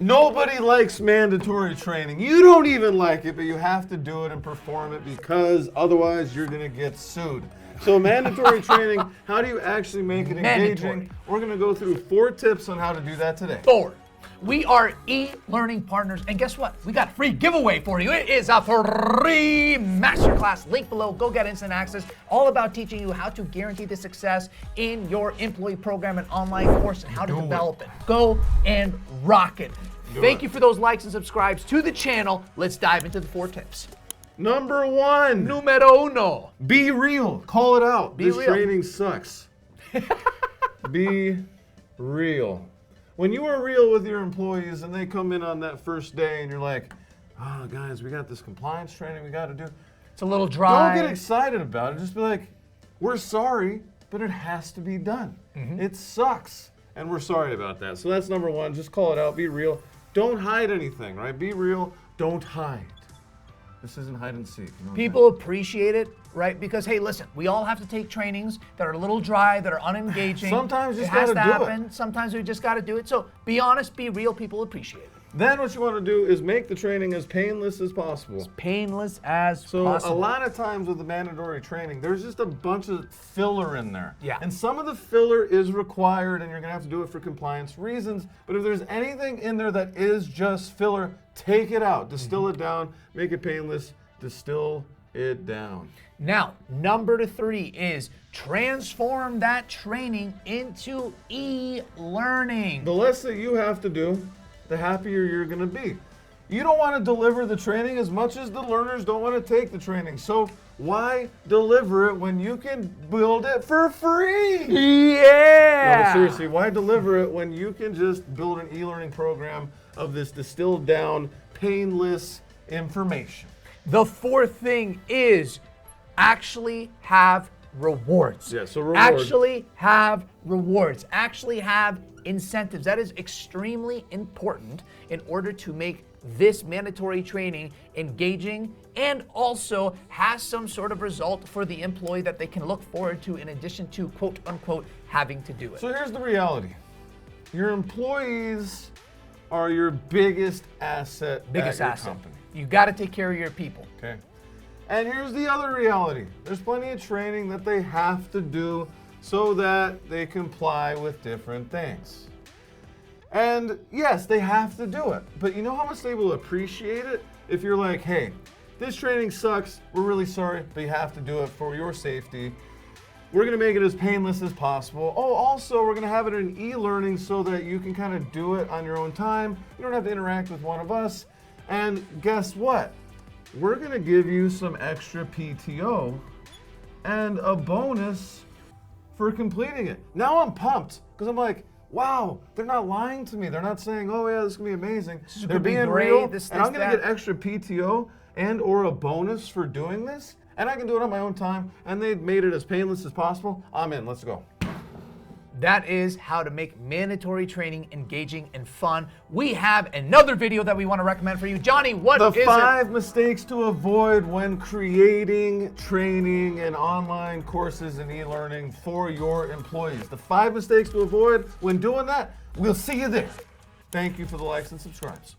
Nobody likes mandatory training. You don't even like it, but you have to do it and perform it because otherwise you're going to get sued. So mandatory training, how do you actually make it engaging? We're going to go through 4 tips on how to do that today. 4. We are e-learning partners, and guess what? We got a free giveaway for you. It is a free MasterClass. Link below. Go get instant access. All about teaching you how to guarantee the success in your employee program and online course and how to develop it. Go and rock it. Thank you for those likes and subscribes to the channel. Let's dive into the 4 tips. Number 1. Numero uno. Be real. Call it out. This real. training sucks. Be real. When you are real with your employees and they come in on that first day and you're like, oh, guys, we got this compliance training we got to do. It's a little dry. Don't get excited about it. Just be like, we're sorry, but it has to be done. It sucks, and we're sorry about that. So that's number 1. Just call it out. Be real. Don't hide anything, right? Be real. Don't hide. This isn't hide and seek. You know People appreciate it, right? Because, hey, listen, we all have to take trainings that are a little dry, that are unengaging. Sometimes you just it has gotta to do happen. Sometimes we just got to do it. So be honest, be real. People appreciate it. Then what you want to do is make the training as painless as possible. As painless as So possible. a lot of times with the mandatory training, there's just a bunch of filler in there. Yeah. And some of the filler is required and you're going to have to do it for compliance reasons. But if there's anything in there that is just filler, take it out. Distill it down. Make it painless. Distill it down. Now, number 3 is transform that training into e-learning. The less that you have to do, the happier you're going to be. You don't want to deliver the training as much as the learners don't want to take the training. So why deliver it when you can build it for free? Yeah! No, but seriously, why deliver it when you can just build an e-learning program of this distilled down, painless information? The 4th thing is actually have rewards. Yeah, so reward. Actually have rewards. Actually have incentives. That is extremely important in order to make this mandatory training engaging and also has some sort of result for the employee that they can look forward to in addition to quote unquote having to do it. So here's the reality. Your employees are your biggest asset at your company. You got to take care of your people. Okay. And here's the other reality. There's plenty of training that they have to do so that they comply with different things. And yes, they have to do it. But you know how much they will appreciate it if you're like, hey, this training sucks. We're really sorry, but you have to do it for your safety. We're going to make it as painless as possible. Oh, also, we're going to have it in e-learning so that you can kind of do it on your own time. You don't have to interact with one of us. And guess what? We're going to give you some extra PTO and a bonus for completing it. Now I'm pumped because I'm like, wow, they're not lying to me. They're not saying, oh yeah, this is going to be amazing. They're being real, and I'm going to get extra PTO and or a bonus for doing this, and I can do it on my own time, and they've made it as painless as possible. I'm in. Let's go. That is how to make mandatory training engaging and fun. We have another video that we want to recommend for you. Johnny, what is it? The 5 mistakes to avoid when creating training and online courses and e-learning for your employees. The 5 mistakes to avoid when doing that. We'll see you there. Thank you for the likes and subscribes.